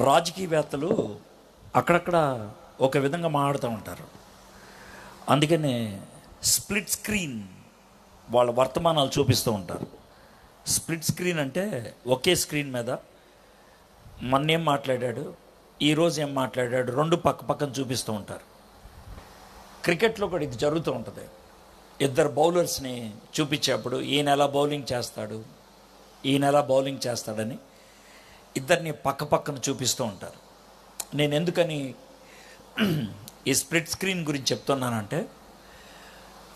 రాజకీయవేత్తలు అక్కడక్కడ ఒక విధంగా మాట్లాడుతూ ఉంటారు. అందుకనే స్ప్లిట్ స్క్రీన్ వాళ్ళ వర్తమానాలు చూపిస్తూ ఉంటారు. స్ప్లిట్ స్క్రీన్ అంటే ఒకే స్క్రీన్ మీద మొన్నేం మాట్లాడాడు, ఈరోజు ఏం మాట్లాడాడు, రెండు పక్క పక్కన చూపిస్తూ ఉంటారు. క్రికెట్లో కూడా ఇది జరుగుతూ ఉంటుంది. ఇద్దరు బౌలర్స్ని చూపించేప్పుడు ఈయన ఎలా బౌలింగ్ చేస్తాడు, ఈయన ఎలా బౌలింగ్ చేస్తాడని ఇద్దరిని పక్క పక్కన చూపిస్తూ ఉంటారు. నేను ఎందుకని ఈ స్ప్లిట్ స్క్రీన్ గురించి చెప్తున్నానంటే,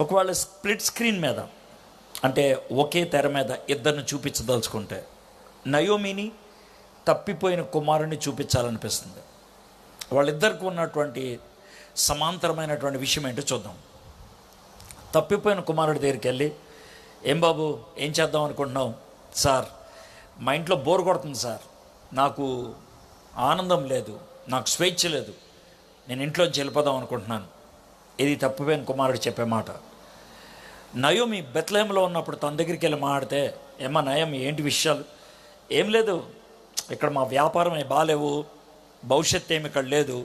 ఒకవేళ స్ప్లిట్ స్క్రీన్ మీద అంటే ఒకే తెర మీద ఇద్దరిని చూపించదలుచుకుంటే నయోమిని తప్పిపోయిన కుమారుని చూపించాలనిపిస్తుంది. వాళ్ళిద్దరికి ఉన్నటువంటి సమాంతరమైనటువంటి విషయం ఏంటో చూద్దాం. తప్పిపోయిన కుమారుడి దగ్గరికి వెళ్ళి, ఏం బాబు ఏం చేద్దాం అనుకుంటున్నావు? సార్ మా ఇంట్లో బోర్ కొడుతుంది సార్, నాకు ఆనందం లేదు, నాకు స్వేచ్ఛ లేదు, నేను ఇంట్లోంచి వెళ్ళిపోదాం అనుకుంటున్నాను. ఇది తప్పిపోయిన కుమారుడు చెప్పే మాట. నయోమి బెత్లెహేంలో ఉన్నప్పుడు తన దగ్గరికి వెళ్ళి మాట్లాడితే, ఏమ్మా నయోమి ఏంటి విషయాలు? ఏం లేదు, ఇక్కడ మా వ్యాపారం ఏమి బాగాలేవు, భవిష్యత్తు ఏమి ఇక్కడ లేదు,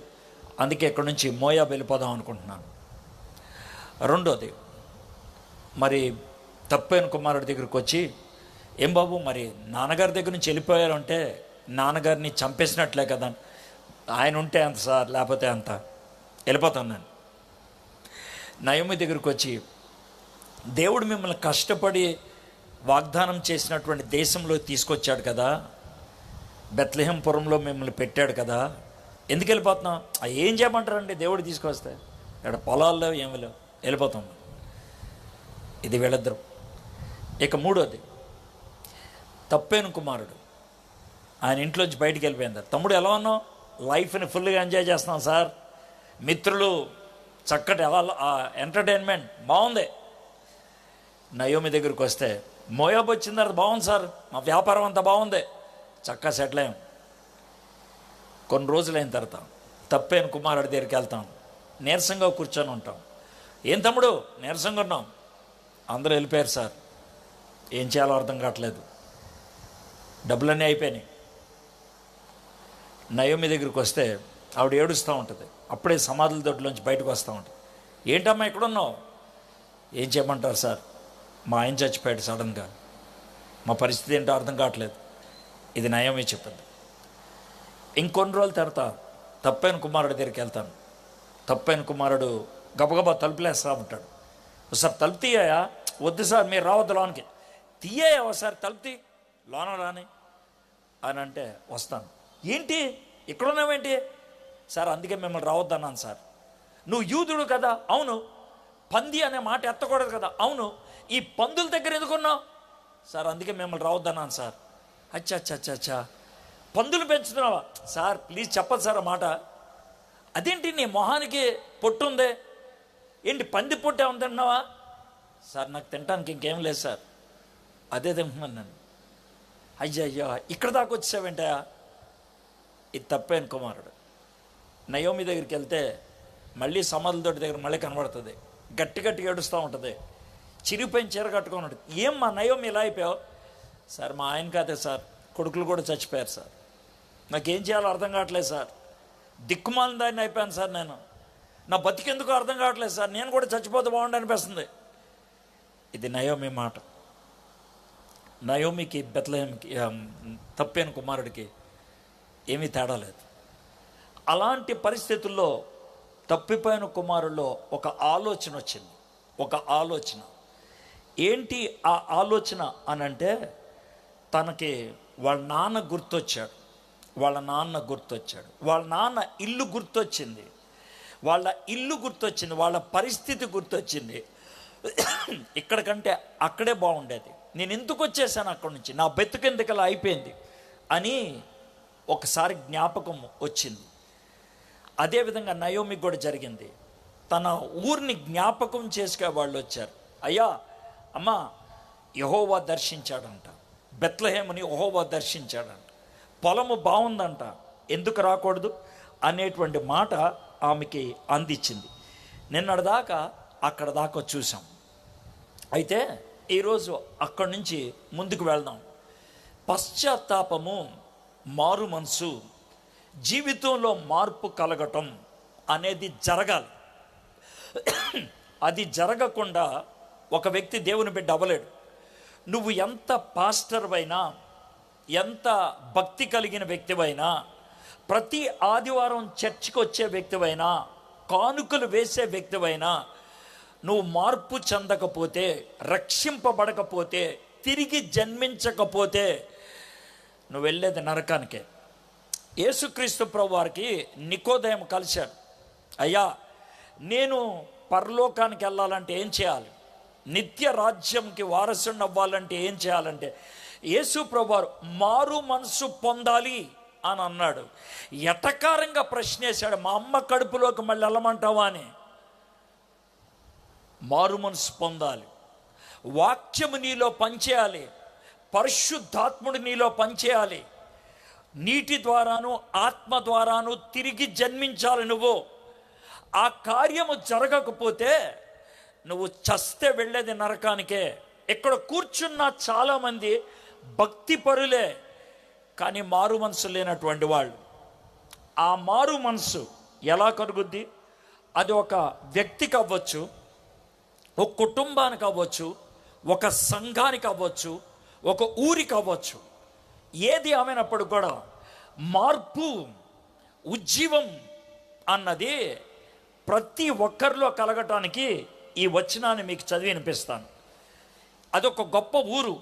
అందుకే ఇక్కడ నుంచి మోయాబు వెళ్ళిపోదాం అనుకుంటున్నాను. రెండోది, మరి తప్పిపోయిన కుమారుడి దగ్గరికి వచ్చి, ఏం బాబు మరి నాన్నగారి దగ్గర నుంచి వెళ్ళిపోయారంటే నాన్నగారిని చంపేసినట్లే కదా, ఆయన ఉంటే అంత సార్, లేకపోతే అంత, వెళ్ళిపోతాను నేను. నయోమి దగ్గరికి వచ్చి, దేవుడు మిమ్మల్ని కష్టపడి వాగ్దానం చేసినటువంటి దేశంలో తీసుకొచ్చాడు కదా, బెత్లెహేం పురంలో మిమ్మల్ని పెట్టాడు కదా, ఎందుకు వెళ్ళిపోతున్నాం? ఏం చేయమంటారండి దేవుడు తీసుకొస్తే? ఇక్కడ పొలాల్లో ఏమి లేవు, వెళ్ళిపోతాం. ఇది వీళ్ళిద్దరు. ఇక మూడోది, తప్పైన కుమారుడు ఆయన ఇంట్లోంచి బయటికి వెళ్ళిపోయింది. తమ్ముడు ఎలా ఉన్నావు? లైఫ్ని ఫుల్గా ఎంజాయ్ చేస్తున్నాం సార్, మిత్రులు చక్కటి ఎంటర్టైన్మెంట్ బాగుంది. నయోమి దగ్గరికి వస్తే, మోయాబు వచ్చిన తర్వాత బాగుంది సార్, మా వ్యాపారం అంతా బాగుంది, చక్కగా సెటిల్ అయ్యాం. కొన్ని రోజులైన తర్వాత తప్పైన కుమారుడి దగ్గరికి వెళ్తాం, నీరసంగా కూర్చొని ఉంటాం. ఏం తమ్ముడు నీరసంగా ఉన్నాం? అందరూ వెళ్ళిపోయారు సార్, ఏం చేయాలో అర్థం కావట్లేదు, డబ్బులన్నీ అయిపోయినాయి. నయోమి దగ్గరికి వస్తే ఆవిడ ఏడుస్తూ ఉంటుంది. అప్పుడే సమాధుల దొడ్లోంచి బయటకు వస్తూ ఉంటుంది. ఏంటమ్మా ఎక్కడున్నావు? ఏం చేయమంటారు సార్, మా ఆయన చచ్చిపోయాడు సడన్గా, మా పరిస్థితి ఏంటో అర్థం కావట్లేదు. ఇది నయోమి చెప్పింది. ఇంకొన్ని రోజుల తర్వాత తప్పైన కుమారుడి దగ్గరికి వెళ్తాను. తప్పైన కుమారుడు గబగబా తలుపులేస్తా ఉంటాడు. ఒకసారి తలుపు తీయాయా? వద్దు సార్ మీరు రావద్దు లోనికి. తీయాయా ఒకసారి తలుపు తీ, లోన రాని అని అంటే వస్తాను. ఏంటి ఇక్కడున్నావేంటి? సార్ అందుకే మిమ్మల్ని రావద్దన్నాను సార్. నువ్వు యూదుడు కదా? అవును. పంది అనే మాట ఎత్తకూడదు కదా? అవును. ఈ పందుల దగ్గర ఎందుకున్నావు? సార్ అందుకే మిమ్మల్ని రావద్దన్నాను సార్. అచ్చా అచ్చా అచ్చా అచ్చా, పందులు పెంచుతున్నావా? సార్ ప్లీజ్ చెప్పదు సార్ ఆ మాట. అదేంటి నీ మొహానికి పొట్టు ఉందే, ఏంటి పంది పొట్టే ఉందన్నావా? సార్ నాకు తినడానికి ఇంకేం లేదు సార్, అదే తింటున్నాను నేను. అయ్యా ఇక్కడ దాకా వచ్చావేంటయా? ఇది తప్పైన కుమారుడు. నయోమి దగ్గరికి వెళ్తే మళ్ళీ సమాధులతోటి దగ్గర మళ్ళీ కనబడుతుంది, గట్టి గట్టిగా ఏడుస్తూ ఉంటుంది, చిరిగిపోయిన చీర కట్టుకొని ఉంటుంది. ఏం మా నయోమి ఇలా అయిపోయావు? సార్ మా ఆయన కాదే సార్, కొడుకులు కూడా చచ్చిపోయారు సార్, నాకేం చేయాలో అర్థం కావట్లేదు సార్, దిక్కుమాలిన దాన్ని అయిపోయాను సార్, నేను నా బతికెందుకు అర్థం కావట్లేదు సార్, నేను కూడా చచ్చిపోతే బాగుండి అనిపిస్తుంది. ఇది నయోమి మాట. నయోమికి బెత్లెహేంకి తప్పైన కుమారుడికి ఏమీ తేడా లేదు. అలాంటి పరిస్థితుల్లో తప్పిపోయిన కుమారుల్లో ఒక ఆలోచన వచ్చింది. ఒక ఆలోచన ఏంటి ఆ ఆలోచన అనంటే, తనకి వాళ్ళ నాన్న గుర్తొచ్చాడు, వాళ్ళ నాన్న గుర్తొచ్చాడు, వాళ్ళ నాన్న ఇల్లు గుర్తొచ్చింది, వాళ్ళ ఇల్లు గుర్తొచ్చింది, వాళ్ళ పరిస్థితి గుర్తొచ్చింది. ఇక్కడికంటే అక్కడే బాగుండేది, నేను ఎందుకు వచ్చేసాను అక్కడి నుంచి, నా బతుకెందుకలా అయిపోయింది అని ఒకసారి జ్ఞాపకం వచ్చింది. అదేవిధంగా నయోమికి కూడా జరిగింది. తన ఊరిని జ్ఞాపకం చేసుకే వాళ్ళు వచ్చారు. అయ్యా అమ్మా, యెహోవా దర్శించాడంట, బెత్లెహేముని యెహోవా దర్శించాడంట, పొలము బాగుందంట, ఎందుకు రాకూడదు అనేటువంటి మాట ఆమెకి అందించింది. నిన్నటిదాకా అక్కడ దాకా చూసాం. అయితే ఈరోజు అక్కడి నుంచి ముందుకు వెళ్దాం. పశ్చాత్తాపము, మారు మనసు జీవితంలో మార్పు కలగటం అనేది జరగాలి. అది జరగకుండా ఒక వ్యక్తి దేవుని బిడ్డ అవ్వలేడు. నువ్వు ఎంత పాస్టర్ అయినా, ఎంత భక్తి కలిగిన వ్యక్తివైనా, ప్రతి ఆదివారం చర్చికి వచ్చే వ్యక్తివైనా, కానుకలు వేసే వ్యక్తివైనా, నువ్వు మార్పు చెందకపోతే, రక్షింపబడకపోతే, తిరిగి జన్మించకపోతే నువ్వు వెళ్ళేది నరకానికే. యేసుక్రీస్తు ప్రభు వారికి నికోదేము కలిశాడు. అయ్యా, నేను పరలోకానికి వెళ్ళాలంటే ఏం చేయాలి? నిత్య రాజ్యంకి వారసుని అవ్వాలంటే ఏం చేయాలంటే, యేసు ప్రభు వారు మారు మనసు పొందాలి అని అన్నాడు. ఎటకారంగా ప్రశ్నేశాడు, మా అమ్మ కడుపులోకి మళ్ళీ వెళ్ళమంటావా అని. మారు మనసు పొందాలి, వాక్యము నీలో పనిచేయాలి, పరిశుద్ధాత్ముడు నీలో పనిచేయాలి, నీటి ద్వారాను ఆత్మ ద్వారాను తిరిగి జన్మించాలి. నువ్వు ఆ కార్యము జరగకపోతే నువ్వు చస్తే వెళ్ళేది నరకానికే. ఇక్కడ కూర్చున్న చాలామంది భక్తి పరులే, కానీ మారు మనసు లేనటువంటి వాళ్ళు. ఆ మారు మనసు ఎలా కలుగుద్ది? అది ఒక వ్యక్తికి అవ్వచ్చు, ఒక కుటుంబానికి అవ్వచ్చు, ఒక సంఘానికి అవ్వచ్చు, ఒక ఊరికి అవ్వచ్చు. ఏది ఏమైనప్పుడు కూడా మార్పు, ఉజ్జీవం అన్నది ప్రతి ఒక్కరిలో కలగటానికి ఈ వచనాన్ని మీకు చదివి వినిపిస్తాను. అదొక గొప్ప ఊరు,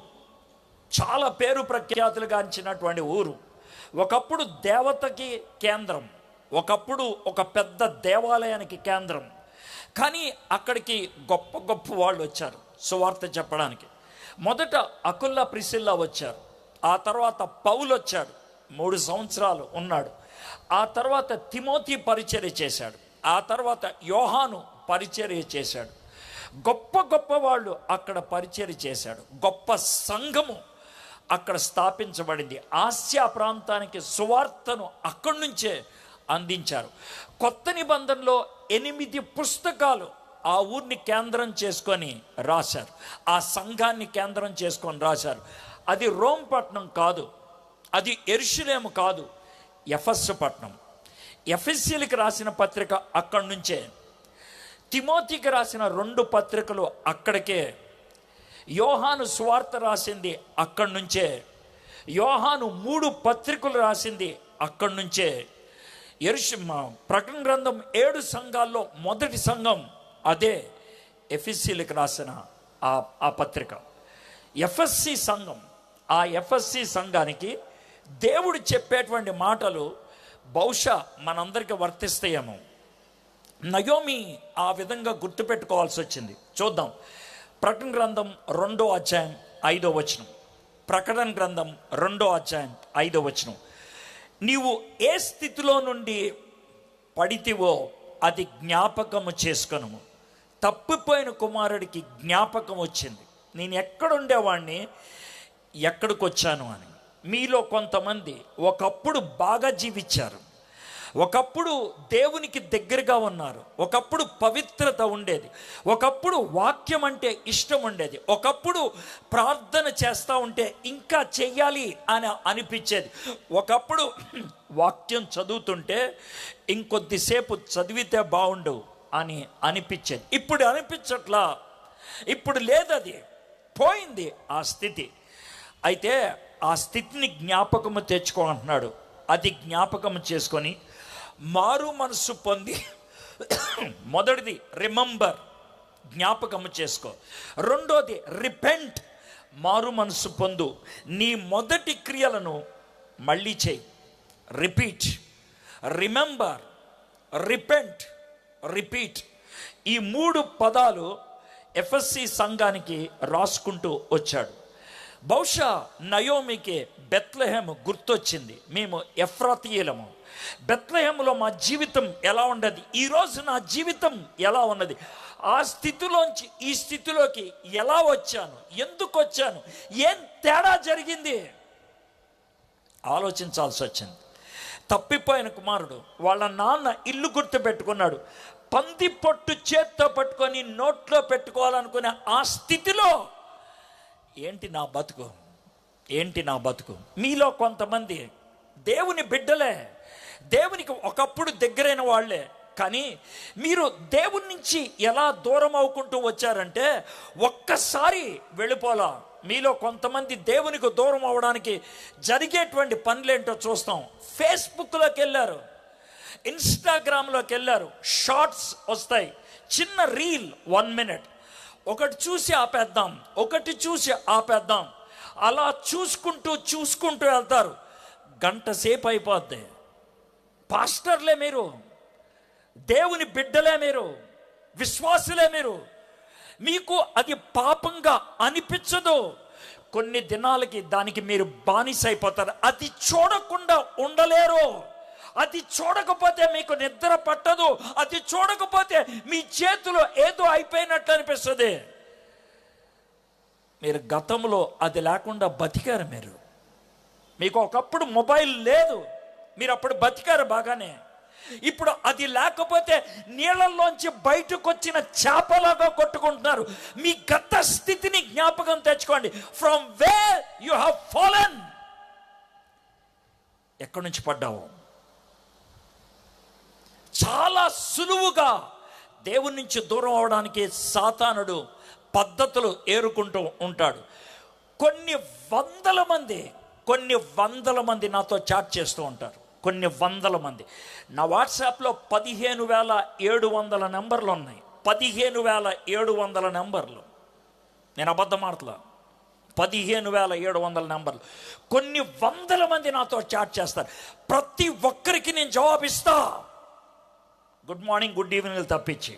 చాలా పేరు ప్రఖ్యాతులుగాంచినటువంటి ఊరు. ఒకప్పుడు దేవతకి కేంద్రం, ఒకప్పుడు ఒక పెద్ద దేవాలయానికి కేంద్రం. కానీ అక్కడికి గొప్ప గొప్ప వాళ్ళు వచ్చారు సువార్త చెప్పడానికి. మొదట అకుల్లా ప్రిసిల్లా వచ్చారు, ఆ తర్వాత పౌలు వచ్చాడు, 3 సంవత్సరాలు ఉన్నాడు. ఆ తర్వాత తిమోతి పరిచర్య చేశాడు, ఆ తర్వాత యోహాను పరిచర్య చేశాడు. గొప్ప గొప్ప వాళ్ళు అక్కడ పరిచర్య చేశాడు. గొప్ప సంఘము అక్కడ స్థాపించబడింది. ఆసియా ప్రాంతానికి సువార్తను అక్కడి నుంచే అందించారు. కొత్త నిబంధనలో 8 పుస్తకాలు ఆ ఊరిని కేంద్రం చేసుకొని రాశారు, ఆ సంఘాన్ని కేంద్రం చేసుకొని రాశారు. అది రోమ్ పట్టణం కాదు, అది యెరూషలేము కాదు, ఎఫెసు పట్టణం. ఎఫెసీయులకు రాసిన పత్రిక అక్కడి నుంచే, తిమోతికి రాసిన 2 పత్రికలు అక్కడికే, యోహాను సువార్త రాసింది అక్కడి నుంచే, యోహాను 3 పత్రికలు రాసింది అక్కడి నుంచే. ప్రకటన గ్రంథం 7 సంఘాల్లో మొదటి సంఘం అదే ఎఫెసీయులకు రాసిన ఆ పత్రిక, ఎఫెసీ సంఘం. ఆ ఎఫెసీ సంఘానికి దేవుడు చెప్పేటువంటి మాటలు బహుశా మనందరికీ వర్తిస్తాయేమో. నయోమి ఆ విధంగా గుర్తుపెట్టుకోవాల్సి వచ్చింది. చూద్దాం, ప్రకటన గ్రంథం 2వ అధ్యాయం 5వ వచనం. ప్రకటన గ్రంథం 2వ అధ్యాయం 5వ వచనం. నీవు ఏ స్థితిలో నుండి పడితివో అది జ్ఞాపకము చేసుకొనుము. తప్పిపోయిన కుమారుడికి జ్ఞాపకం వచ్చింది, నేను ఎక్కడుండేవాడిని, ఎక్కడికి వచ్చాను అని. మీలో కొంతమంది ఒకప్పుడు బాగా జీవించారు, ఒకప్పుడు దేవునికి దగ్గరగా ఉన్నారు, ఒకప్పుడు పవిత్రత ఉండేది, ఒకప్పుడు వాక్యం అంటే ఇష్టం ఉండేది, ఒకప్పుడు ప్రార్థన చేస్తూ ఉంటే ఇంకా చెయ్యాలి అని అనిపించేది, ఒకప్పుడు వాక్యం చదువుతుంటే ఇంకొద్దిసేపు చదివితే బాగుండు అని అనిపించేది. ఇప్పుడు అనిపించట్లా, ఇప్పుడు లేదది, పోయింది ఆ స్థితి. అయితే ఆ స్థితిని జ్ఞాపకము తెచ్చుకో అంటున్నాడు. అది జ్ఞాపకము చేసుకొని మారు మనసు పొంది, మొదటిది రిమెంబర్, జ్ఞాపకము చేసుకో. రెండోది రిపెంట్, మారు మనసు పొందు. నీ మొదటి క్రియలను మళ్ళీ చేయి. Repeat, remember, repent, repeat. ఈ 3 పదాలు ఎఫెసీ సంఘానికి రాసుకుంటూ వచ్చాడు. బహుశా నయోమికి బెత్లెహేము గుర్తొచ్చింది. మేము ఎఫ్రాతీయులము, బెత్లెహేములో మా జీవితం ఎలా ఉండదు, ఈరోజు నా జీవితం ఎలా ఉన్నది, ఆ స్థితిలోంచి ఈ స్థితిలోకి ఎలా వచ్చాను, ఎందుకు వచ్చాను, ఏం తేడా జరిగింది ఆలోచించాల్సి వచ్చింది. తప్పిపోయిన కుమారుడు వాళ్ళ నాన్న ఇల్లు గుర్తు పెట్టుకున్నాడు. పంది పొట్టు చేత్తో పట్టుకొని నోట్లో పెట్టుకోవాలనుకునే ఆ స్థితిలో ఏంటి నా బతుకు, ఏంటి నా బతుకు. మీలో కొంతమంది దేవుని బిడ్డలే, దేవునికి ఒకప్పుడు దగ్గరైన వాళ్ళే, కానీ మీరు దేవుని నుంచి ఎలా దూరం అవుకుంటూ వచ్చారంటే ఒక్కసారి వెళ్ళిపోలా. మీలో కొంతమంది దేవునికి దూరం అవడానికి జరిగేటువంటి పనులేంటో చూస్తాం. ఫేస్బుక్లోకి వెళ్ళారు, ఇన్స్టాగ్రామ్లోకి వెళ్ళారు, షార్ట్స్ వస్తాయి, చిన్న రీల్ 1 minute, ఒకటి చూసి ఆపేద్దాం, ఒకటి చూసి ఆపేద్దాం, అలా చూసుకుంటూ వెళ్తారు. గంట సేపు అయిపోద్ది. పాస్టర్లే మీరు, దేవుని బిడ్డలే మీరు, విశ్వాసులే మీరు, మీకు అది పాపంగా అనిపించదు. కొన్ని దినాలకి దానికి మీరు బానిస అయిపోతారు. అది చూడకుండా ఉండలేరు. అది చూడకపోతే మీకు నిద్ర పట్టదు. అది చూడకపోతే మీ చేతిలో ఏదో అయిపోయినట్టు అనిపిస్తుంది. మీరు గతంలో అది లేకుండా బతికారు. మీకు ఒకప్పుడు మొబైల్ లేదు, మీరు అప్పుడు బతికారు బాగానే. ఇప్పుడు అది లేకపోతే నీళ్ళల్లోంచి బయటకు వచ్చిన చేపలాగా కొట్టుకుంటున్నారు. మీ గత స్థితిని జ్ఞాపకం తెచ్చుకోండి. From where you have fallen. ఎక్కడి నుంచి పడ్డావు? చాలా సులువుగా దేవుని నుంచి దూరం అవడానికి సాతానుడు పద్ధతులు ఏరుకుంటూ ఉంటాడు. కొన్ని వందల మంది నాతో చాట్ చేస్తూ ఉంటారు. కొన్ని వందల మంది. నా వాట్సాప్లో 15,700 నెంబర్లు ఉన్నాయి. 15,700 నెంబర్లు. నేను అబద్ధం ఆడట్లా. 15,700 నెంబర్లు. కొన్ని వందల మంది నాతో చాట్ చేస్తారు. ప్రతి ఒక్కరికి నేను జవాబిస్తా. గుడ్ మార్నింగ్, గుడ్ ఈవినింగ్ తప్పించి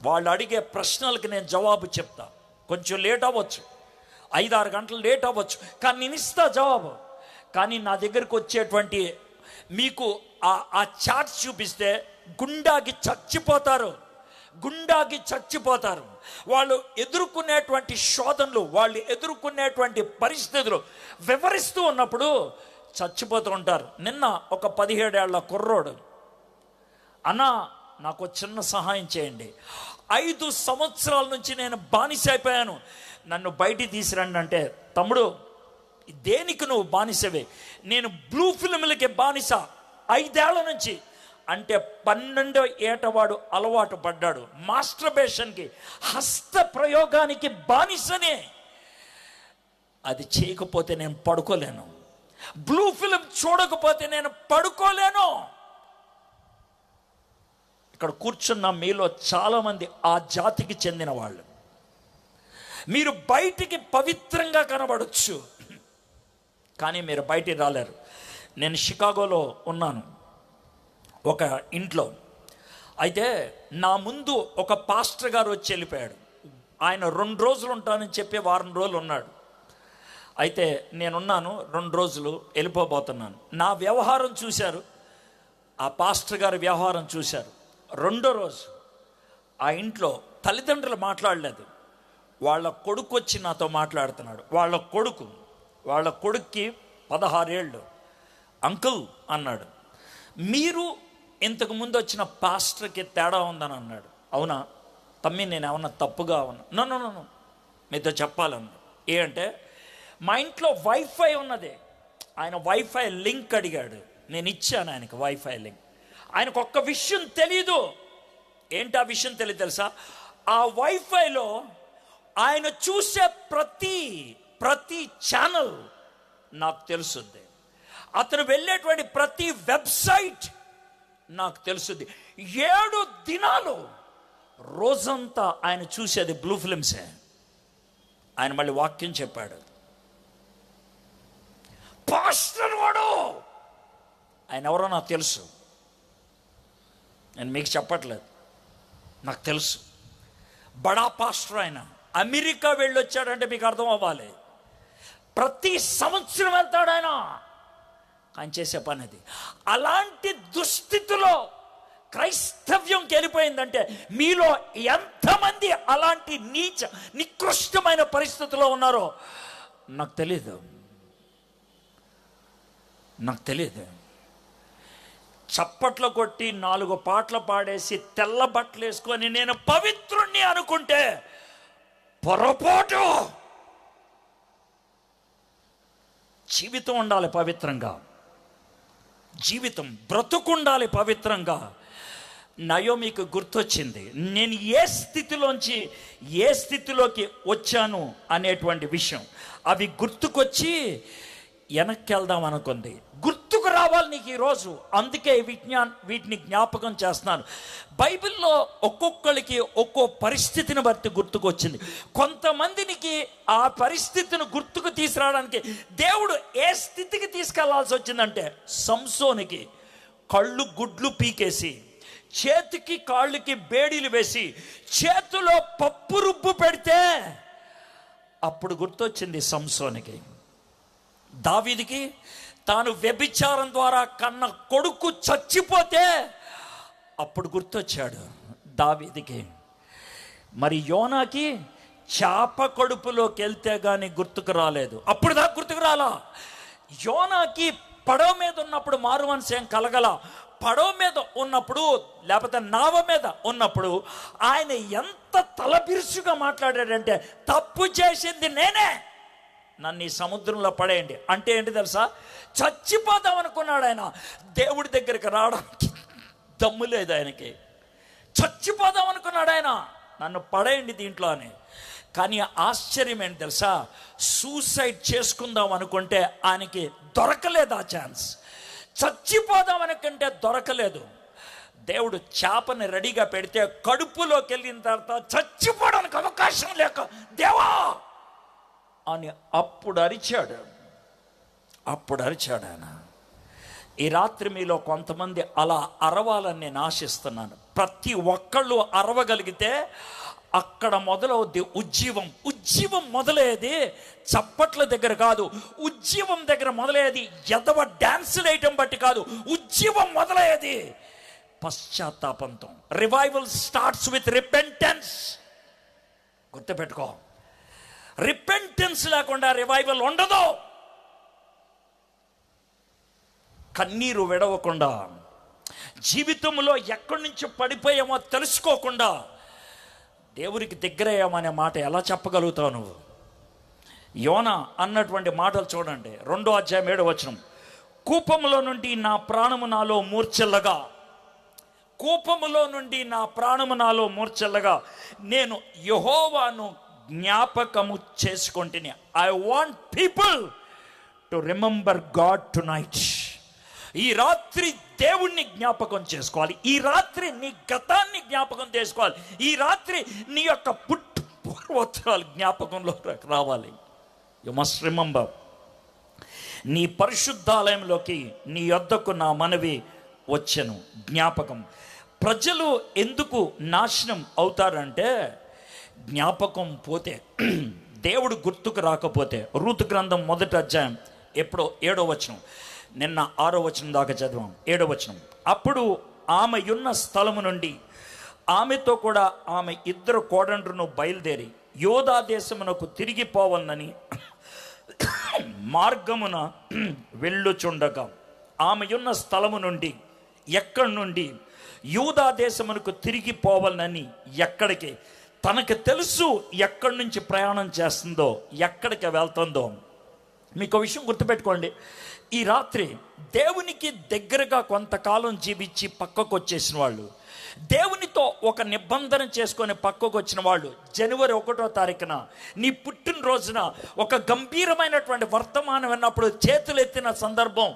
వాళ్ళు అడిగే ప్రశ్నలకు నేను జవాబు చెప్తా. కొంచెం లేట్ అవ్వచ్చు, 5-6 గంటలు లేట్ అవ్వచ్చు, కానీ నేను ఇస్తా జవాబు. కానీ నా దగ్గరకు వచ్చేటువంటి మీకు ఆ చాట్స్ చూపిస్తే గుండాకి చచ్చిపోతారు. వాళ్ళు ఎదుర్కొనేటువంటి శోధనలు, వాళ్ళు ఎదుర్కొనేటువంటి పరిస్థితులు వివరిస్తూ ఉన్నప్పుడు చచ్చిపోతూ ఉంటారు. నిన్న ఒక 17 ఏళ్ల కుర్రోడు, అన్నా నాకు చిన్న సహాయం చేయండి, 5 సంవత్సరాల నుంచి నేను బానిస అయిపోయాను, నన్ను బయటికి తీసుకురండి అంటే, తమ్ముడు దేనికి నువ్వు బానిసవే? నేను బ్లూ ఫిల్మ్లకి బానిస 5 ఏళ్ల నుంచి అంటే 12వ ఏట వాడు అలవాటు పడ్డాడు మాస్టర్బేషన్కి, హస్త ప్రయోగానికి బానిసనే. అది చేయకపోతే నేను పడుకోలేను, బ్లూ ఫిల్మ్ చూడకపోతే నేను పడుకోలేను. ఇక్కడ కూర్చున్న మీలో చాలామంది ఆ జాతికి చెందిన వాళ్ళు. మీరు బయటికి పవిత్రంగా కనబడచ్చు, కానీ మీరు బయటికి రాలేరు. నేను షికాగోలో ఉన్నాను ఒక ఇంట్లో. అయితే నా ముందు ఒక పాస్టర్ గారు వచ్చి వెళ్ళిపోయాడు. ఆయన 2 రోజులు ఉంటానని చెప్పి వారం రోజులు ఉన్నాడు. అయితే నేనున్నాను 2 రోజులు, వెళ్ళిపోబోతున్నాను. నా వ్యవహారం చూశారు, ఆ పాస్టర్ గారి వ్యవహారం చూశారు. 2వ రోజు ఆ ఇంట్లో తల్లిదండ్రులు మాట్లాడలేదు. వాళ్ళ కొడుకు వచ్చి నాతో మాట్లాడుతున్నాడు. వాళ్ళ కొడుక్కి 16 ఏళ్ళు. అంకుల్ అన్నాడు, మీరు ఇంతకుముందు వచ్చిన పాస్టర్కి తేడా ఉందని అన్నాడు. అవునా తమ్మి, నేను ఏమన్నా తప్పుగా ఉన్నా? నో మీతో చెప్పాలన్నాడు. ఏంటంటే మా ఇంట్లో వైఫై ఉన్నది. ఆయన వైఫై లింక్ అడిగాడు, నేను ఇచ్చాను ఆయనకి వైఫై లింక్. ఆయనకు ఒక్క విషయం తెలీదు. ఏంటి ఆ విషయం తెలియదు తెలుసా? ఆ వైఫైలో ఆయన చూసే ప్రతి ఛానల్ నాకు తెలుసుద్ది. అతను వెళ్ళేటువంటి ప్రతి వెబ్సైట్ నాకు తెలుసుద్ది. 7 దినాలు రోజంతా ఆయన చూసేది బ్లూ ఫిల్మ్సే. ఆయన మళ్ళీ వాక్యం చెప్పాడు. పాస్టర్ వాడు, ఆయన ఎవరో నాకు తెలుసు, నేను మీకు చెప్పట్లేదు, నాకు తెలుసు. బడా పాస్టర్ ఆయన. అమెరికా వెళ్ళొచ్చాడంటే మీకు అర్థం అవ్వాలి. ప్రతి సంవత్సరం వెళ్తాడు ఆయన చేసే పని అది. అలాంటి దుస్థితిలో క్రైస్తవ్యంకి వెళ్ళిపోయిందంటే మీలో ఎంతమంది అలాంటి నికృష్టమైన పరిస్థితిలో ఉన్నారో నాకు తెలియదు. చప్పట్లు కొట్టి 4 పాటలు పాడేసి తెల్ల బట్టలు వేసుకొని నేను పవిత్రుణ్ణి అనుకుంటే పొరపాటు. జీవితం ఉండాలి పవిత్రంగా. జీవితం బ్రతుకుండాలి పవిత్రంగా. నయోమికి గుర్తొచ్చింది, నేను ఏ స్థితిలోంచి ఏ స్థితిలోకి వచ్చాను అనేటువంటి విషయం. అవి గుర్తుకొచ్చి వెనక్కి వెళ్దాం అనుకుంది. గుర్తుకు రావాలి నీకు ఈరోజు. అందుకే వీటిని జ్ఞాపకం చేస్తున్నాను. బైబిల్లో ఒక్కొక్కరికి ఒక్కో పరిస్థితిని బట్టి గుర్తుకొచ్చింది. కొంతమందికి ఆ పరిస్థితిని గుర్తుకు తీసుకురావడానికి దేవుడు ఏ స్థితికి తీసుకెళ్లాల్సి వచ్చిందంటే, సంసోనికి కళ్ళు గుడ్లు పీకేసి, చేతికి కాళ్ళకి బేడీలు వేసి, చేతిలో పప్పు రుబ్బు పెడితే అప్పుడు గుర్తొచ్చింది సంసోనికి. దావీదుకి తాను వ్యభిచారం ద్వారా కన్న కొడుకు చచ్చిపోతే అప్పుడు గుర్తొచ్చాడు దావీదుకి. మరి యోనాకి చేప కడుపులోకి వెళ్తే కానీ గుర్తుకు రాలేదు. అప్పుడు దాకా గుర్తుకు రాలా. యోనాకి పడవ మీద ఉన్నప్పుడు మారుమనసు ఏం కలగల. పడవ మీద ఉన్నప్పుడు, లేకపోతే నావ మీద ఉన్నప్పుడు ఆయన ఎంత తలబిరుసుగా మాట్లాడాడంటే, తప్పు చేసింది నేనే, నన్ను ఈ సముద్రంలో పడేయండి అంటే ఏంటి తెలుసా? చచ్చిపోదాం అనుకున్నాడు ఆయన. దేవుడి దగ్గరికి రావడానికి దమ్ము లేదు ఆయనకి. చచ్చిపోదాం అనుకున్నాడు ఆయన, నన్ను పడేయండి దీంట్లో అని. కానీ ఆశ్చర్యం ఏంటి తెలుసా? సూసైడ్ చేసుకుందాం అనుకుంటే ఆయనకి దొరకలేదు ఆ ఛాన్స్. చచ్చిపోదాం అనుకుంటే దొరకలేదు. దేవుడు చేపని రెడీగా పెడితే కడుపులోకి వెళ్ళిన తర్వాత చచ్చిపోవడానికి అవకాశం లేక, దేవా అని అప్పుడు అరిచాడు ఆయన. ఈ రాత్రి మీలో కొంతమంది అలా అరవాలని నేను ఆశిస్తున్నాను. ప్రతి ఒక్కళ్ళు అరవగలిగితే అక్కడ మొదలవుద్ది ఉజ్జీవం. ఉజ్జీవం మొదలయ్యేది చప్పట్ల దగ్గర కాదు. ఉజ్జీవం దగ్గర మొదలయ్యేది ఎదవ డాన్సులు వేయటం బట్టి కాదు. ఉజ్జీవం మొదలయ్యేది పశ్చాత్తాపంతో. Revival starts with repentance. గుర్తుపెట్టుకో, రిపెంటెన్స్ లేకుండా రివైవల్ ఉండదు. కన్నీరు విడవకుండా, జీవితంలో ఎక్కడి నుంచి పడిపోయామో తెలుసుకోకుండా దేవునికి దగ్గరయ్యామనే మాట ఎలా చెప్పగలుగుతావు నువ్వు? యోనా అన్నటువంటి మాటలు చూడండి. 2వ అధ్యాయం 7వ వచనం. కూపములో నుండి నా ప్రాణము నాలో మూర్ఛల్లగా, కూపములో నుండి నా ప్రాణము నాలో మూర్ఛల్లగా నేను యెహోవాను జ్ఞాపకము చేసుకొంటిని. I want people to remember God tonight. ఈ రాత్రి దేవుణ్ణి జ్ఞాపకం చేసుకోవాలి. ఈ రాత్రి నీ గతాన్ని జ్ఞాపకం చేసుకోవాలి. ఈ రాత్రి నీ యొక్క పూర్వోత్తరాలు జ్ఞాపకంలో రావాలి. You must remember. నీ పరిశుద్ధాలయంలోకి నీ యొద్దకు నా మనవి వచ్చెను. జ్ఞాపకం. ప్రజలు ఎందుకు నాశనం అవుతారంటే, జ్ఞాపకం పోతే, దేవుడు గుర్తుకు రాకపోతే. రూతు గ్రంథం 1వ అధ్యాయం ఎప్పుడో 7వ వచనం, నిన్న 6వ వచనం దాకా చదివాం. 7వ వచనం. అప్పుడు ఆమె ఉన్న స్థలము నుండి ఆమెతో కూడా ఆమె 2 కోడండ్రును బయలుదేరి యోధా దేశమునకు తిరిగిపోవాలని మార్గమున వెళ్ళుచుండగా, ఆమె ఉన్న స్థలము నుండి, ఎక్కడి నుండి? యూదా దేశమునకు తిరిగిపోవాలని. ఎక్కడికి? తనకు తెలుసు ఎక్కడి నుంచి ప్రయాణం చేస్తుందో, ఎక్కడికి వెళ్తుందో. మీకు విషయం గుర్తుపెట్టుకోండి. ఈ రాత్రి దేవునికి దగ్గరగా కొంతకాలం జీవించి పక్కకు వచ్చేసిన వాళ్ళు, దేవునితో ఒక నిబంధన చేసుకొని పక్కకు వచ్చిన వాళ్ళు, జనవరి 1వ తారీఖున నీ పుట్టినరోజున ఒక గంభీరమైనటువంటి వర్తమానం విన్నప్పుడు చేతులు ఎత్తిన సందర్భం,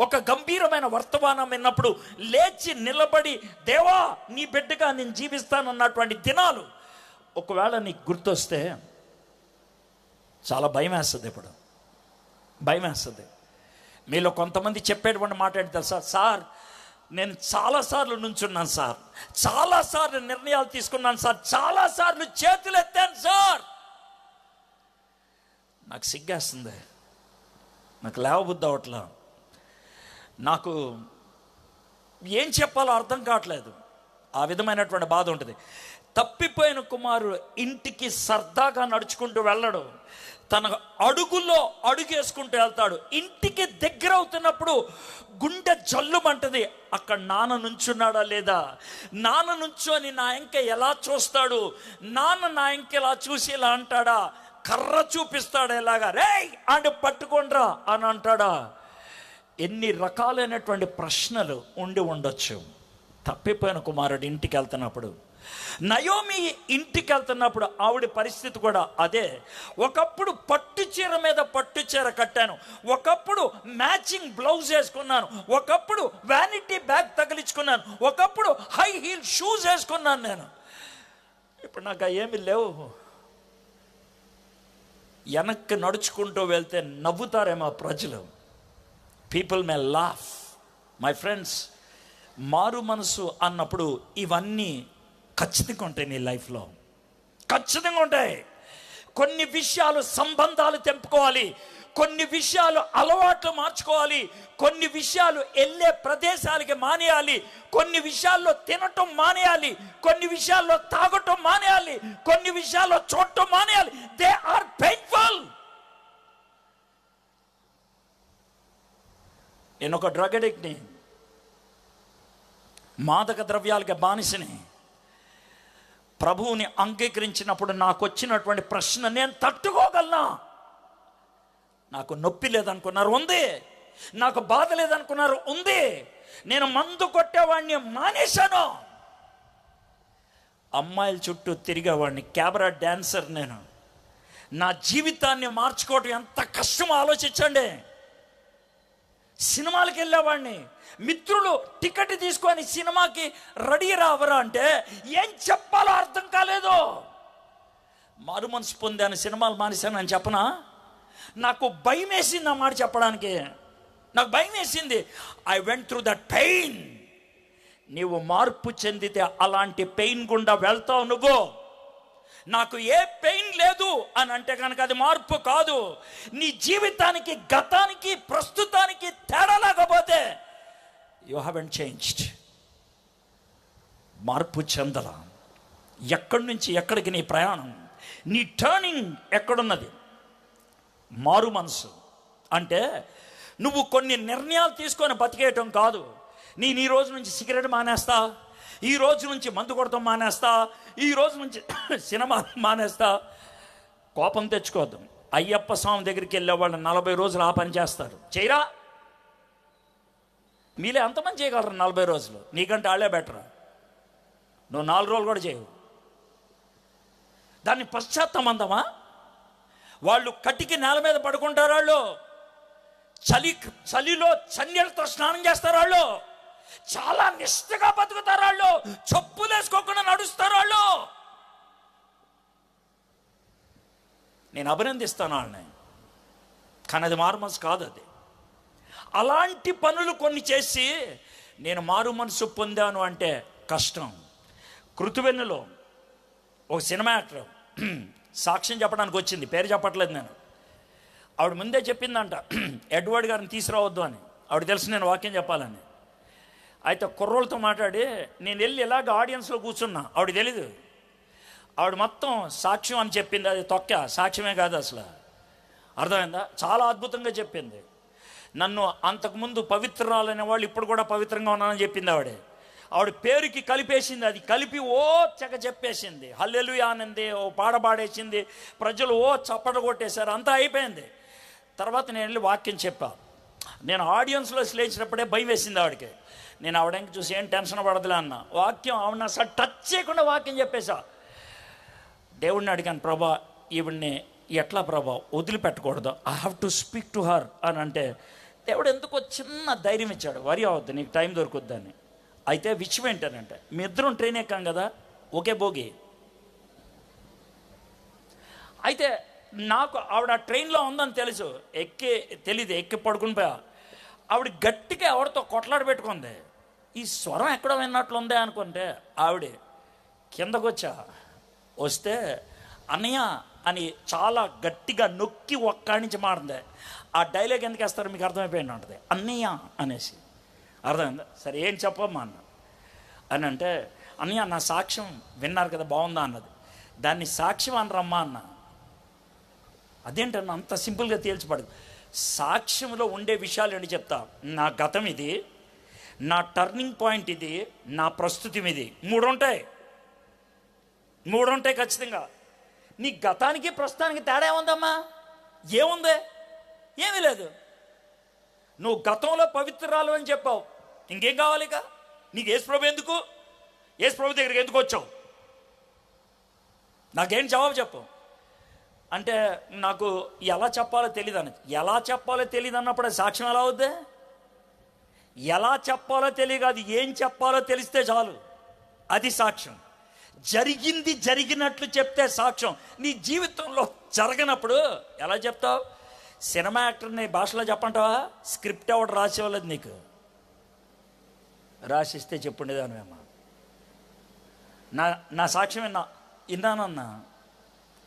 ఒక గంభీరమైన వర్తమానం విన్నప్పుడు లేచి నిలబడి, దేవా నీ బిడ్డగా నేను జీవిస్తానన్నటువంటి దినాలు ఒకవేళ నీకు గుర్తొస్తే చాలా భయం వేస్తుంది. ఇప్పుడు భయం వేస్తుంది. మీలో కొంతమంది చెప్పేటువంటి మాట ఏంటి తెలుసా? సార్, నేను చాలాసార్లు నుంచున్నాను సార్, చాలాసార్లు నిర్ణయాలు తీసుకున్నాను సార్, చాలాసార్లు చేతులు ఎత్తాను సార్, నాకు సిగ్గేస్తుంది, నాకు లేవబుద్ధి అవట్లా, నాకు ఏం చెప్పాలో అర్థం కావట్లేదు. ఆ విధమైనటువంటి బాధ ఉంటుంది. తప్పిపోయిన కుమారుడు ఇంటికి సరదాగా నడుచుకుంటూ వెళ్ళడు, తన అడుగులో అడుగేసుకుంటూ వెళ్తాడు. ఇంటికి దగ్గర అవుతున్నప్పుడు గుండె జల్లుమంటది. అక్కడ నాన్న నుంచున్నాడా లేదా, నాన్న నుంచొని నా ఇంక ఎలా చూస్తాడు, నాన్న నా ఇంక ఎలా చూసి ఇలా అంటాడా, కర్ర చూపిస్తాడా, ఎలాగా రేయ్ అని పట్టుకోండ్రా అని అంటాడా? ఎన్ని రకాలైనటువంటి ప్రశ్నలు ఉండి ఉండొచ్చు. తప్పిపోయిన కుమారుడు ఇంటికి వెళ్తున్నప్పుడు, నయోమి ఇంటికి వెళ్తున్నప్పుడు ఆవిడ పరిస్థితి కూడా అదే. ఒకప్పుడు పట్టు చీర మీద పట్టు చీర కట్టాను, ఒకప్పుడు మ్యాచింగ్ బ్లౌజ్ వేసుకున్నాను, ఒకప్పుడు వ్యానిటీ బ్యాగ్ తగిలించుకున్నాను, ఒకప్పుడు హై హీల్ షూస్ వేసుకున్నాను. నేను ఇప్పుడు నాకు ఏమీ లేవు. వెనక్కి నడుచుకుంటూ వెళ్తే నవ్వుతారేమో ప్రజలు. People may laugh. My friends, మారు మనసు అన్నప్పుడు ఇవన్నీ ఖచ్చితంగా ఉంటాయి. నీ లైఫ్లో ఖచ్చితంగా ఉంటాయి. కొన్ని విషయాలు సంబంధాలు తెంపుకోవాలి, కొన్ని విషయాలు అలవాట్లు మార్చుకోవాలి, కొన్ని విషయాలు వెళ్ళే ప్రదేశాలకి మానేయాలి, కొన్ని విషయాల్లో తినటం మానేయాలి, కొన్ని విషయాల్లో తాగటం మానేయాలి, కొన్ని విషయాల్లో చూడటం మానేయాలి. They are painful. నేను ఒక డ్రగ్ అడిక్ట్ని, మాదక ద్రవ్యాలకి బానిసని. ప్రభువుని అంగీకరించినప్పుడు నాకు వచ్చినటువంటి ప్రశ్న, నేను తట్టుకోగలనా? నాకు నొప్పి లేదనుకున్నారు, ఉంది. నాకు బాధ లేదనుకున్నారు, ఉంది. నేను మందు కొట్టేవాడిని మానేశాను. అమ్మాయిల చుట్టూ తిరిగేవాడిని, కెమెరా డాన్సర్ నేను. నా జీవితాన్ని మార్చుకోవటం ఎంత కష్టమో ఆలోచించండి. సినిమాలకు వెళ్ళేవాడిని, మిత్రులు టికెట్ తీసుకొని సినిమాకి రెడీ రావరా అంటే ఏం చెప్పాలో అర్థం కాలేదు. మారు మనసు పొందాను, సినిమాలు మానేశాను అని చెప్పనా? నాకు భయం వేసింది ఆ మాట చెప్పడానికి. నాకు భయం వేసింది. I went through that pain. నీవు మార్పు చెందితే అలాంటి పెయిన్ గుండా వెళ్తావు నువ్వు. నాకు ఏ పెయిన్ లేదు అని అంటే కనుక అది మార్పు కాదు. నీ జీవితానికి గతానికి ప్రస్తుతానికి తేడా లేకపోతే యు హావెంట్ చేంజ్డ్. మార్పు చెందల. ఎక్కడి నుంచి ఎక్కడికి నీ ప్రయాణం, నీ టర్నింగ్ ఎక్కడున్నది? మారు మనసు అంటే నువ్వు కొన్ని నిర్ణయాలు తీసుకొని బతికేయటం కాదు. నేను ఈ రోజు నుంచి సిగరెట్ మానేస్తా, ఈ రోజు నుంచి మందు కొడతాం మానేస్తా, ఈ రోజు నుంచి సినిమా మానేస్తా. కోపం తెచ్చుకోవద్దు. అయ్యప్ప స్వామి దగ్గరికి వెళ్ళే వాళ్ళు 40 రోజులు ఆ పని చేస్తారు. చేయరా? మీలే ఎంతమంది చేయగలరు 40 రోజులు? నీకంటే వాళ్ళే బెటర్. నువ్వు 4 రోజులు కూడా చేయవు. దాన్ని పశ్చాత్తాపందమా? వాళ్ళు కటికి నేల మీద పడుకుంటారు, వాళ్ళు చలిలో చన్నీళ్ళతో స్నానం చేస్తారు, వాళ్ళు చాలా నిష్ఠగా బతుకుతారు, వాళ్ళు చెప్పులు వేసుకోకుండా నడుస్తారు వాళ్ళు. నేను అభినందిస్తాను వాళ్ళని, కానీ అది మారు మనసు కాదు. అది అలాంటి పనులు కొన్ని చేసి నేను మారు మనసు పొందాను అంటే కష్టం. కృతువెన్నులో ఒక సినిమా యాక్టర్ సాక్ష్యం చెప్పడానికి వచ్చింది, పేరు చెప్పట్లేదు నేను. ఆవిడ ముందే చెప్పిందంట, ఎడ్వర్డ్ గారిని తీసుకురావద్దు అని. ఆవిడ తెలుసు నేను వాక్యం చెప్పాలని. అయితే కుర్రోళ్ళతో మాట్లాడి నేను వెళ్ళి ఇలాగ ఆడియన్స్లో కూర్చున్నా. ఆవిడ తెలీదు. ఆవిడ మొత్తం సాక్ష్యం అని చెప్పింది. అది తొక్క సాక్ష్యమే కాదు అసలు. అర్థమైందా? చాలా అద్భుతంగా చెప్పింది. నన్ను అంతకుముందు పవిత్రాలనే వాళ్ళు ఇప్పుడు కూడా పవిత్రంగా ఉన్నానని చెప్పింది ఆవిడే. ఆవిడ పేరుకి కలిపేసింది, అది కలిపి ఓ చెక్క చెప్పేసింది. హల్లెలూయా అనింది, ఓ పాట పాడేసింది, ప్రజలు ఓ చప్పట కొట్టేశారు, అంతా అయిపోయింది. తర్వాత నేను వెళ్ళి వాక్యం చెప్పా. నేను ఆడియన్స్లో లేచినప్పుడే భయం వేసింది ఆవిడకి. నేను ఆవిడకి చూసి ఏం టెన్షన్ పడదులే అన్న. వాక్యం ఆవిడ అసలు టచ్ చేయకుండా వాక్యం చెప్పేశా. దేవుడిని అడిగాను, ప్రభా ఈవిడ్ని ఎట్లా ప్రభా వదిలిపెట్టకూడదు, I have to speak to her అని అంటే దేవుడు ఎందుకో చిన్న ధైర్యం ఇచ్చాడు, వరి అవద్దు, నీకు టైం దొరుకుద్దని. అయితే విషయం ఏంటనంటే మీ ఇద్దరం ట్రైన్ ఎక్కాం కదా, ఒకే భోగి. అయితే నాకు ఆవిడ ట్రైన్లో ఉందని తెలుసు, ఎక్కి పడుకుని పోయా. ఆవిడ గట్టిగా ఎవరితో కొట్లాడి పెట్టుకుంది. ఈ స్వరం ఎక్కడ విన్నట్లుందే అనుకుంటే ఆవిడ కిందకు వస్తే అన్నయ్య అని చాలా గట్టిగా నొక్కి ఒక్కడి నుంచి మారింది. ఆ డైలాగ్ ఎందుకు వేస్తారో మీకు అర్థమైపోయింది ఉంటుంది, అన్నయ్య అనేసి. అర్థమైందా? సరే ఏం చెప్పమ్మా అన్న అని అంటే, అన్నయ్య నా సాక్ష్యం విన్నారు కదా బాగుందా అన్నది. దాన్ని సాక్ష్యం అనరమ్మా అన్న. అదేంటన్నా అంత సింపుల్గా తేల్చిపడదు. సాక్ష్యంలో ఉండే విషయాలు ఏంటి చెప్తా. నా గతం ఇది, నా టర్నింగ్ పాయింట్ ఇది, నా ప్రస్తుతం ఇది. మూడు ఉంటాయి ఖచ్చితంగా. నీ గతానికి ప్రస్తుతానికి తేడా ఏముందమ్మా? ఏముంది? ఏమీ లేదు. నువ్వు గతంలో పవిత్రాలు అని చెప్పావు, ఇంకేం కావాలి? ఇక నీకు యేసుప్రభు ఎందుకు? యేసుప్రభు దగ్గరికి ఎందుకు వచ్చావు? నాకేం జవాబు చెప్పు అంటే, నాకు ఎలా చెప్పాలో తెలియదు అని. ఎలా చెప్పాలో తెలియదు అన్నప్పుడు అది సాక్ష్యం ఎలా అవుద్ది? ఎలా చెప్పాలో తెలియదు, అది ఏం చెప్పాలో తెలిస్తే చాలు, అది సాక్ష్యం. జరిగింది జరిగినట్లు చెప్తే సాక్ష్యం. నీ జీవితంలో జరగనప్పుడు ఎలా చెప్తావు? సినిమా యాక్టర్ని భాషలో చెప్పంటావా? స్క్రిప్ట్ ఎవడు రాసేవాళ్ళది నీకు, రాసిస్తే చెప్పుండేదానివేమో. నా సాక్ష్యం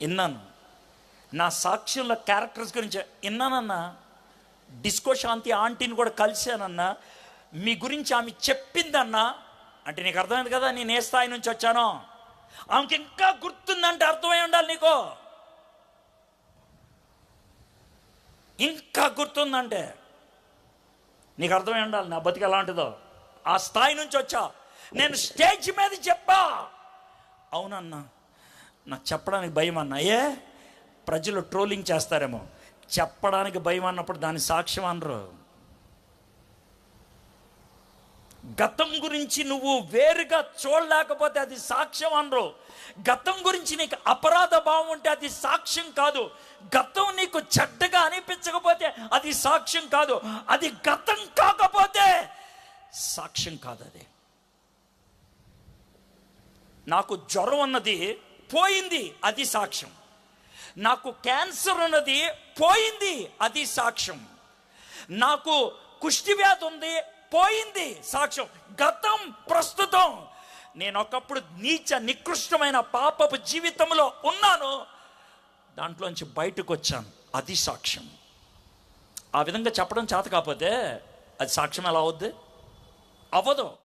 విన్నాను. నా సాక్ష్యంలో క్యారెక్టర్స్ గురించి విన్నానన్నా. డిస్కో శాంతి ఆంటీని కూడా కలిశానన్నా. మీ గురించి ఆమె చెప్పిందన్నా. అంటే నీకు అర్థమైంది కదా నేను ఏ స్థాయి నుంచి వచ్చానో. ఆమెకి ఇంకా గుర్తుందంటే అర్థమై ఉండాలి నీకు. ఇంకా గుర్తుందంటే నీకు అర్థమై ఉండాలి నా బతికి ఎలాంటిదో. ఆ స్థాయి నుంచి వచ్చా. నేను స్టేజ్ మీద చెప్పా. అవునన్నా, నాకు చెప్పడానికి భయం అన్నా. ప్రజలు ట్రోలింగ్ చేస్తారేమో. చెప్పడానికి భయం అన్నప్పుడు దాని సాక్ష్యం అనరు. గతం గురించి నువ్వు వేరుగా చూడలేకపోతే అది సాక్ష్యం అనరు. గతం గురించి నీకు అపరాధ భావం ఉంటే అది సాక్ష్యం కాదు. గతం నీకు చెడ్డగా అనిపించకపోతే అది సాక్ష్యం కాదు. అది గతం కాకపోతే సాక్ష్యం కాదు. అది నాకు జ్వరం ఉన్నది పోయింది, అది సాక్ష్యం. నాకు క్యాన్సర్ ఉన్నది పోయింది, అది సాక్ష్యం. నాకు కుష్టి వ్యాధి ఉంది పోయింది, సాక్ష్యం. గతం ప్రస్తుతం. నేను ఒకప్పుడు నీచ నికృష్టమైన పాపపు జీవితంలో ఉన్నాను, దాంట్లోంచి బయటకు వచ్చాను, అది సాక్ష్యం. ఆ విధంగా చెప్పడం చేత కాకపోతే అది సాక్ష్యం ఎలా అవుద్ది? అవ్వదు.